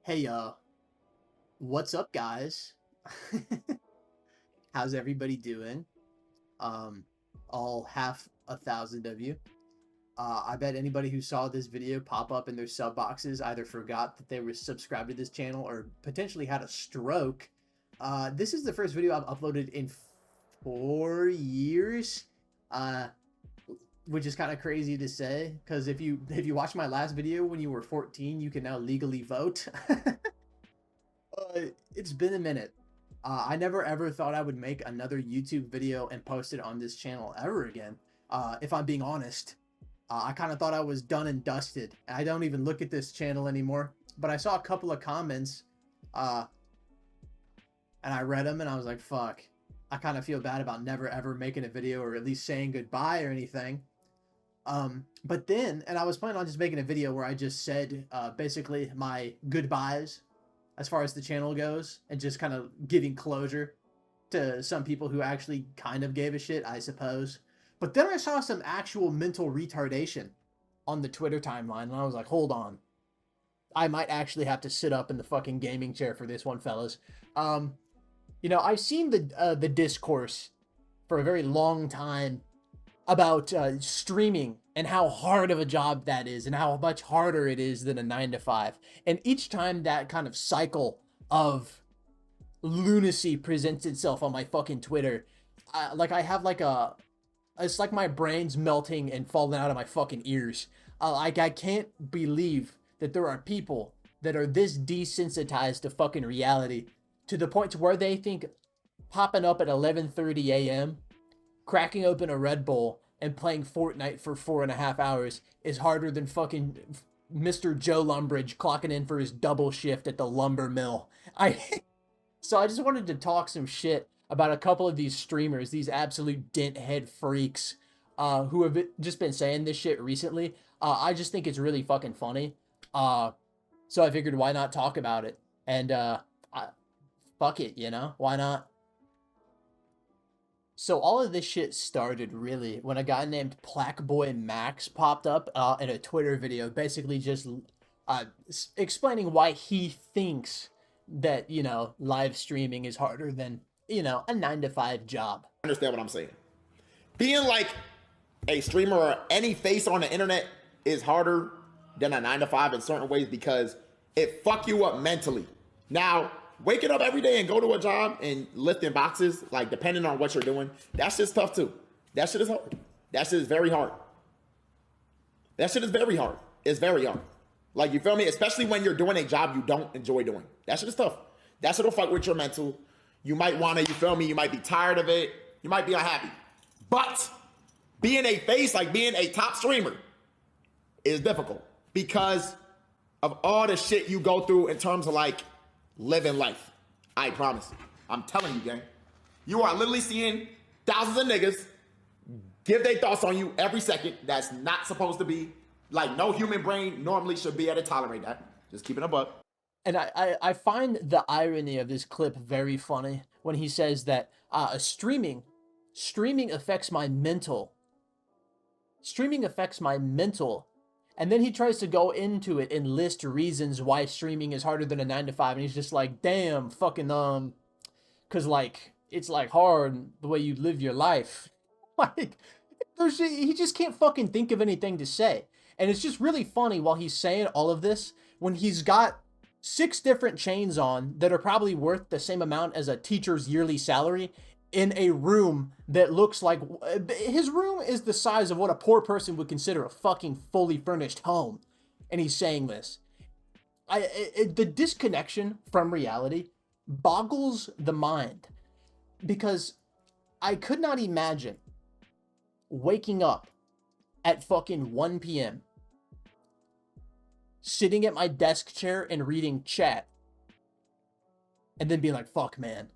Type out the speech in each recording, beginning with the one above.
Hey, what's up, guys? How's everybody doing? Um, all half a thousand of you. I bet anybody who saw this video pop up in their sub boxes either forgot that they were subscribed to this channel or potentially had a stroke. This is the first video I've uploaded in 4 years. Uh, which is kind of crazy to say because if you watch my last video when you were 14, you can now legally vote. It's been a minute. I never ever thought I would make another YouTube video and post it on this channel ever again. If I'm being honest, I kind of thought I was done and dusted. I don't even look at this channel anymore. But I saw a couple of comments, uh, and I read them, and I was like, "Fuck." I kind of feel bad about never ever making a video or at least saying goodbye or anything. But then, and I was planning on just making a video where I just said basically my goodbyes as far as the channel goes and just kind of giving closure to some people who actually kind of gave a shit, I suppose. But then I saw some actual mental retardation on the Twitter timeline, and I was like, hold on. I might actually have to sit up in the fucking gaming chair for this one, fellas. I've seen the discourse for a very long time about streaming and how hard of a job that is and how much harder it is than a 9 to 5. And each time that kind of cycle of lunacy presents itself on my fucking Twitter, I have it's like my brain's melting and falling out of my fucking ears. I can't believe that there are people that are this desensitized to fucking reality to the point to where they think popping up at 11:30 a.m., cracking open a Red Bull and playing Fortnite for 4.5 hours is harder than fucking Mr. Joe Lumbridge clocking in for his double shift at the lumber mill. So I just wanted to talk some shit about a couple of these streamers, these absolute dent head freaks, who have just been saying this shit recently. I just think it's really fucking funny. So I figured why not talk about it? And fuck it, why not? So all of this shit started really when a guy named Plaqueboy Max popped up in a Twitter video, basically just explaining why he thinks that live streaming is harder than a 9 to 5 job. Understand what I'm saying? Being like a streamer or any face on the internet is harder than a 9 to 5 in certain ways because it fuck you up mentally. Now, waking up every day and go to a job and lifting boxes, like depending on what you're doing, that shit's tough too. That shit is hard. That shit is very hard. That shit is very hard. It's very hard. Like, you feel me? Especially when you're doing a job you don't enjoy doing. That shit is tough. That shit will fuck with your mental. You might want to, you feel me? You might be tired of it. You might be unhappy. But being a face, like being a top streamer, is difficult because of all the shit you go through in terms of like living life. I promise. I'm telling you, gang. You are literally seeing thousands of niggas give their thoughts on you every second. That's not supposed to be. Like, no human brain normally should be able to tolerate that. Just keeping a buck. And I find the irony of this clip very funny when he says that streaming affects my mental. Streaming affects my mental. And then he tries to go into it and list reasons why streaming is harder than a 9 to 5. And he's just like, damn, fucking, cause like, it's like hard the way you live your life. Like, he just can't fucking think of anything to say. And it's just really funny while he's saying all of this, when he's got 6 different chains on that are probably worth the same amount as a teacher's yearly salary in a room that looks like his room is the size of what a poor person would consider a fucking fully furnished home. And he's saying this. The disconnection from reality boggles the mind because I could not imagine waking up at fucking 1 p.m. sitting at my desk chair and reading chat and then being like, fuck, man,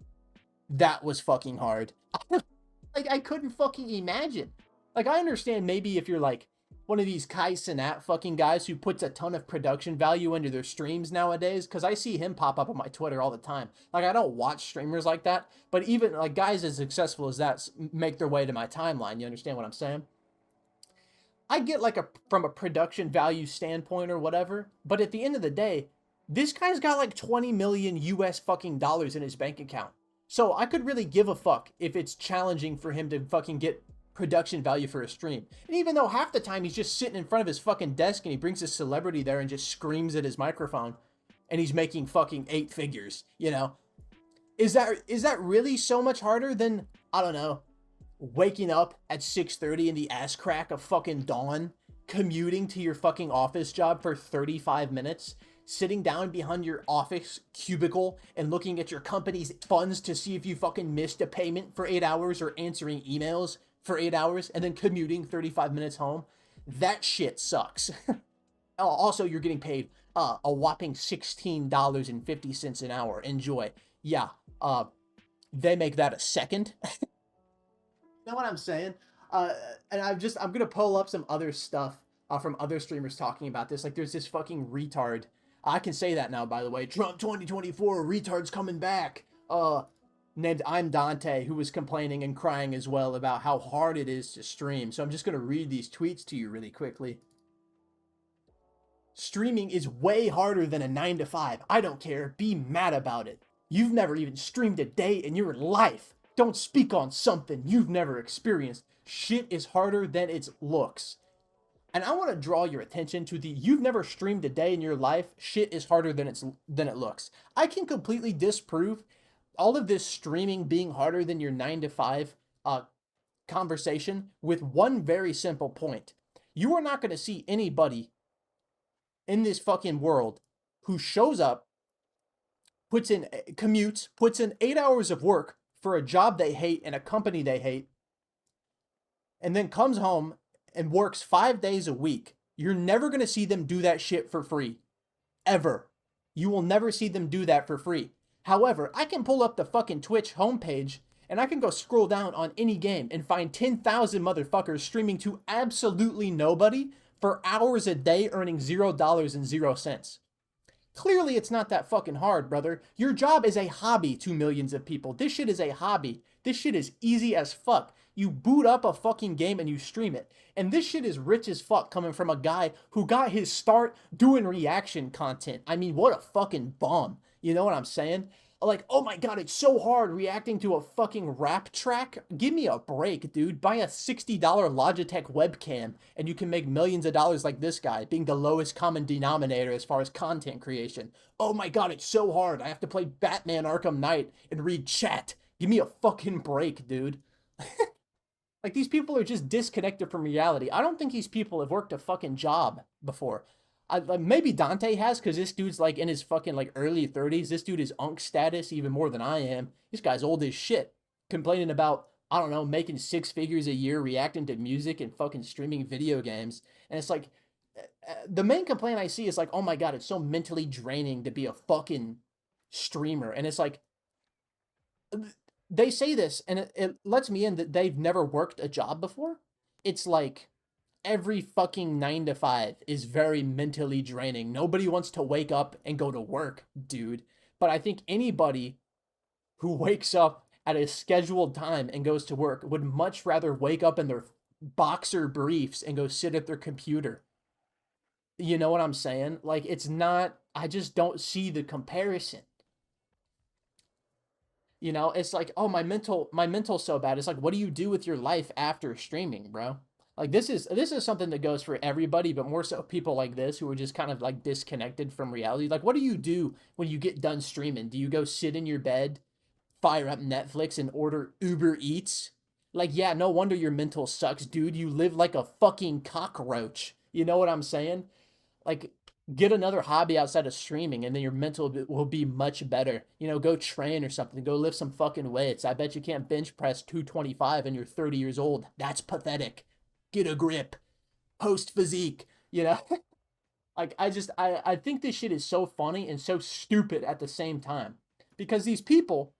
that was fucking hard. Like, I couldn't fucking imagine. Like, I understand maybe if you're like one of these Kai Cenat fucking guys who puts a ton of production value into their streams nowadays, because I see him pop up on my Twitter all the time. Like, I don't watch streamers like that, but even like guys as successful as that make their way to my timeline. You understand what I'm saying? I get like from a production value standpoint or whatever, but at the end of the day, This guy's got like 20 million US fucking dollars in his bank account. So I could really give a fuck if it's challenging for him to fucking get production value for a stream. And even though half the time he's just sitting in front of his fucking desk and he brings a celebrity there and just screams at his microphone and he's making fucking 8 figures, you know? Is that really so much harder than, I don't know, waking up at 6:30 in the ass crack of fucking dawn, commuting to your fucking office job for 35 minutes, sitting down behind your office cubicle and looking at your company's funds to see if you fucking missed a payment for 8 hours or answering emails for 8 hours and then commuting 35 minutes home? That shit sucks. Also, you're getting paid a whopping $16.50 an hour. Enjoy. Yeah, they make that a second. Know what I'm saying? And I'm gonna pull up some other stuff from other streamers talking about this. Like, there's this fucking retard. I can say that now, by the way. Trump 2024, retard's coming back. Named I'm Dante, who was complaining and crying as well about how hard it is to stream. So I'm just gonna read these tweets to you really quickly. Streaming is way harder than a 9 to 5. I don't care. Be mad about it. You've never even streamed a day in your life. Don't speak on something you've never experienced. Shit is harder than it looks. And I want to draw your attention to the you've never streamed a day in your life. Shit is harder than it looks. I can completely disprove all of this streaming being harder than your 9 to 5 conversation with one very simple point. You are not going to see anybody in this fucking world who shows up, commutes, puts in 8 hours of work for a job they hate and a company they hate, and then comes home and works 5 days a week. You're never going to see them do that shit for free. Ever. You will never see them do that for free. However, I can pull up the fucking Twitch homepage and I can go scroll down on any game and find 10,000 motherfuckers streaming to absolutely nobody for hours a day earning $0.00. Clearly, it's not that fucking hard, brother. Your job is a hobby to millions of people. This shit is a hobby. This shit is easy as fuck. You boot up a fucking game and you stream it. And this shit is rich as fuck coming from a guy who got his start doing reaction content. I mean, what a fucking bomb. You know what I'm saying? Like, oh my god, it's so hard reacting to a fucking rap track. Give me a break, dude. Buy a $60 Logitech webcam and you can make millions of dollars like this guy, being the lowest common denominator as far as content creation. Oh my god, it's so hard. I have to play Batman Arkham Knight and read chat. Give me a fucking break, dude. Like, these people are just disconnected from reality. I don't think these people have worked a fucking job before. Maybe Dante has, because this dude's like in his fucking like early 30s. This dude is unk status even more than I am. This guy's old as shit, complaining about, I don't know, making 6 figures a year, reacting to music and fucking streaming video games. And it's like, the main complaint I see is like, oh my god, it's so mentally draining to be a fucking streamer. And it's like, they say this and it lets me in that they've never worked a job before. It's like, every fucking 9 to 5 is very mentally draining. Nobody wants to wake up and go to work, dude. But I think anybody who wakes up at a scheduled time and goes to work would much rather wake up in their boxer briefs and go sit at their computer. You know what I'm saying? Like, it's not, I just don't see the comparison. You know, it's like, oh, my mental's so bad. It's like, what do you do with your life after streaming, bro? Like, this is something that goes for everybody, but more so people like this who are just kind of like disconnected from reality. Like, what do you do when you get done streaming? Do you go sit in your bed, fire up Netflix and order Uber Eats? Like, yeah, no wonder your mental sucks, dude. You live like a fucking cockroach. You know what I'm saying? Like, get another hobby outside of streaming and then your mental will be much better. You know, go train or something. Go lift some fucking weights. I bet you can't bench press 225 and you're 30 years old. That's pathetic. Get a grip. Post physique. You know? Like, I think this shit is so funny and so stupid at the same time. Because these people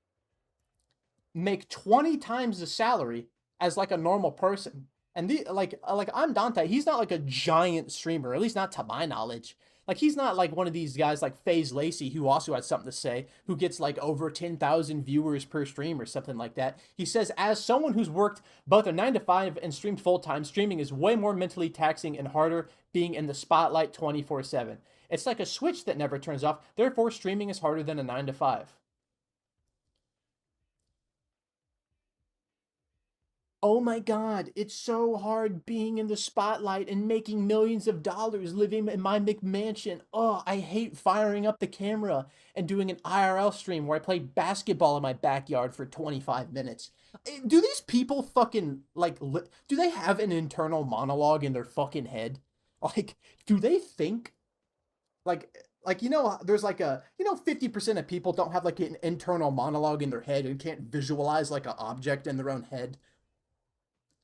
make 20 times the salary as like a normal person. And like I'm Dante, he's not like a giant streamer, at least not to my knowledge. Like, he's not like one of these guys like FaZe Lacey, who also has something to say, who gets like over 10,000 viewers per stream or something like that. He says, as someone who's worked both a 9 to 5 and streamed full time, streaming is way more mentally taxing and harder being in the spotlight 24/7. It's like a switch that never turns off. Therefore, streaming is harder than a 9 to 5. Oh my God, it's so hard being in the spotlight and making millions of dollars living in my McMansion. Oh, I hate firing up the camera and doing an IRL stream where I play basketball in my backyard for 25 minutes. Do these people fucking, like, do they have an internal monologue in their fucking head? Like, do they think? Like, there's like 50% of people don't have like an internal monologue in their head and can't visualize like an object in their own head.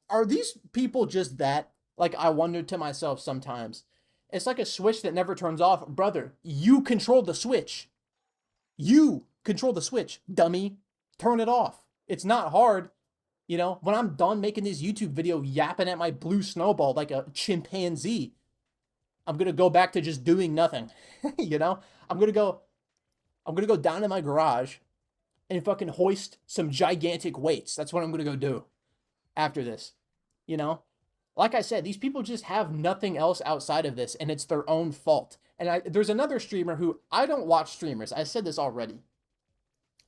Are these people just that? Like, I wonder to myself sometimes. It's like a switch that never turns off. Brother, you control the switch. You control the switch, dummy. Turn it off. It's not hard. When I'm done making this YouTube video yapping at my blue snowball like a chimpanzee, I'm going to go back to just doing nothing. I'm going to go down in my garage and fucking hoist some gigantic weights. That's what I'm going to go do after this. Like I said, these people just have nothing else outside of this, and it's their own fault. And there's another streamer who, I don't watch streamers. I said this already.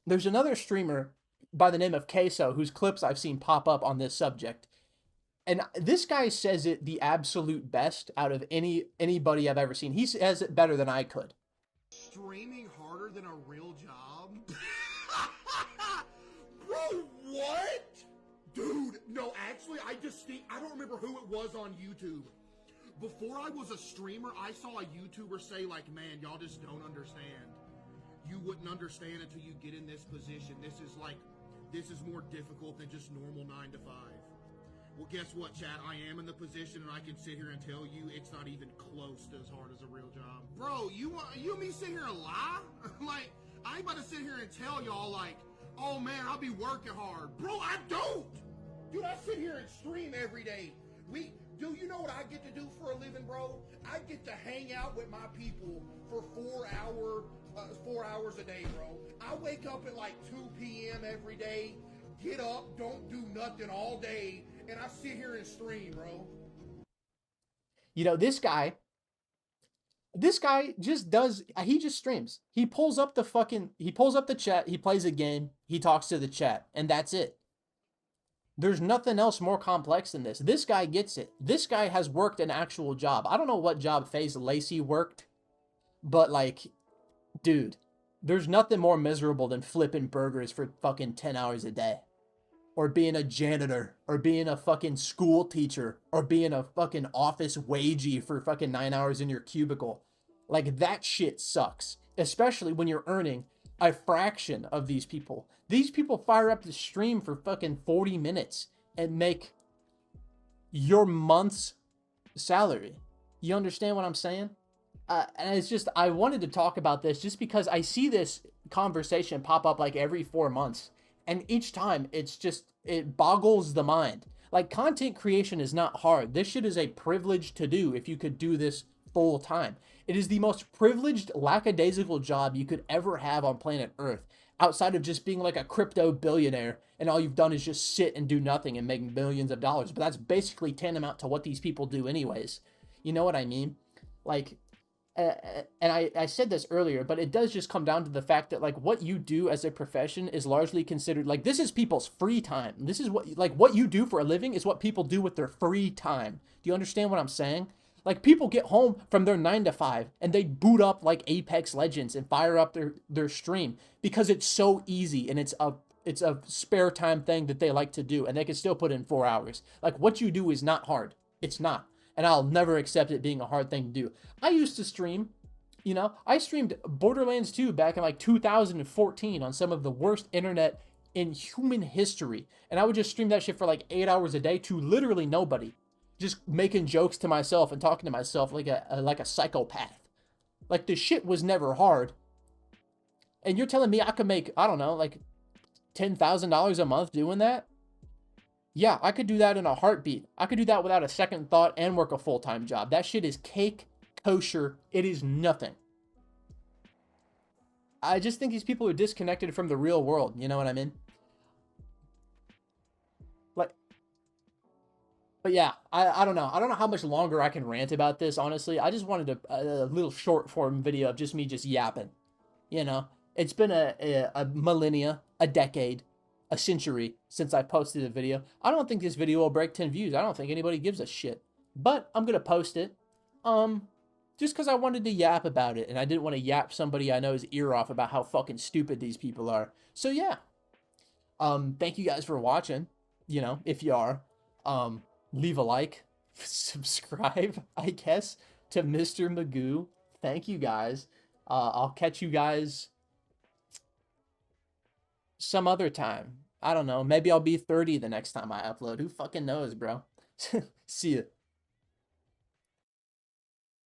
There's another streamer by the name of Queso whose clips I've seen pop up on this subject. And this guy says it the absolute best out of anybody I've ever seen. He says it better than I could. Streaming harder than a real job? Bro, what? Dude, no, actually, I don't remember who it was on YouTube. Before I was a streamer, I saw a YouTuber say, like, man, y'all just don't understand. You wouldn't understand until you get in this position. This is more difficult than just normal 9 to 5. Well, guess what, chat? I am in the position, and I can sit here and tell you it's not even close to as hard as a real job. Bro, you and me sit here and lie? Like, I ain't about to sit here and tell y'all, like, oh, man, I'll be working hard. Bro, I don't. Dude, I sit here and stream every day. Do you know what I get to do for a living, bro? I get to hang out with my people for 4 hours a day, bro. I wake up at like 2 p.m. every day, get up, don't do nothing all day, and I sit here and stream, bro. This guy he just streams. He pulls up the chat, he plays a game, he talks to the chat, and that's it. There's nothing else more complex than this. This guy gets it. This guy has worked an actual job. I don't know what job FaZe Lacey worked, but like, dude, there's nothing more miserable than flipping burgers for fucking 10 hours a day. Or being a janitor, or being a fucking school teacher, or being a fucking office wagey for fucking 9 hours in your cubicle. Like, that shit sucks. Especially when you're earning a fraction of these people. These people fire up the stream for fucking 40 minutes and make your month's salary. You understand what I'm saying? And it's just, I wanted to talk about this just because I see this conversation pop up like every 4 months. And each time it boggles the mind. Like, content creation is not hard. This shit is a privilege to do if you could do this full time. It is the most privileged, lackadaisical job you could ever have on planet Earth, outside of just being like a crypto billionaire and all you've done is just sit and do nothing and make millions of dollars. But that's basically tantamount to what these people do anyways. You know what I mean? Like, and I said this earlier, but it does just come down to the fact that like what you do as a profession is largely considered like this is people's free time. This is what you do for a living is what people do with their free time. Do you understand what I'm saying? Like, people get home from their 9 to 5 and they boot up like Apex Legends and fire up their stream because it's so easy and it's a spare time thing that they like to do and they can still put in 4 hours. Like, what you do is not hard. It's not. And I'll never accept it being a hard thing to do. I used to stream, I streamed Borderlands 2 back in like 2014 on some of the worst internet in human history. And I would just stream that shit for like 8 hours a day to literally nobody. Just making jokes to myself and talking to myself like a psychopath. Like, the shit was never hard. And you're telling me I could make, I don't know, like $10,000 a month doing that? Yeah, I could do that in a heartbeat. I could do that without a second thought and work a full-time job. That shit is cake, kosher. It is nothing. I just think these people are disconnected from the real world. You know what I mean? But yeah, I don't know. I don't know how much longer I can rant about this, honestly. I just wanted a little short form video of just me just yapping. You know, it's been a millennia, a decade, a century since I posted a video. I don't think this video will break 10 views. I don't think anybody gives a shit. But I'm going to post it. Just because I wanted to yap about it, and I didn't want to yap somebody I know's ear off about how fucking stupid these people are. So yeah. Thank you guys for watching. You know, if you are. Leave a like, subscribe, I guess, to Mr. McGoo. Thank you guys. I'll catch you guys some other time. I don't know. Maybe I'll be 30 the next time I upload. Who fucking knows, bro? See ya.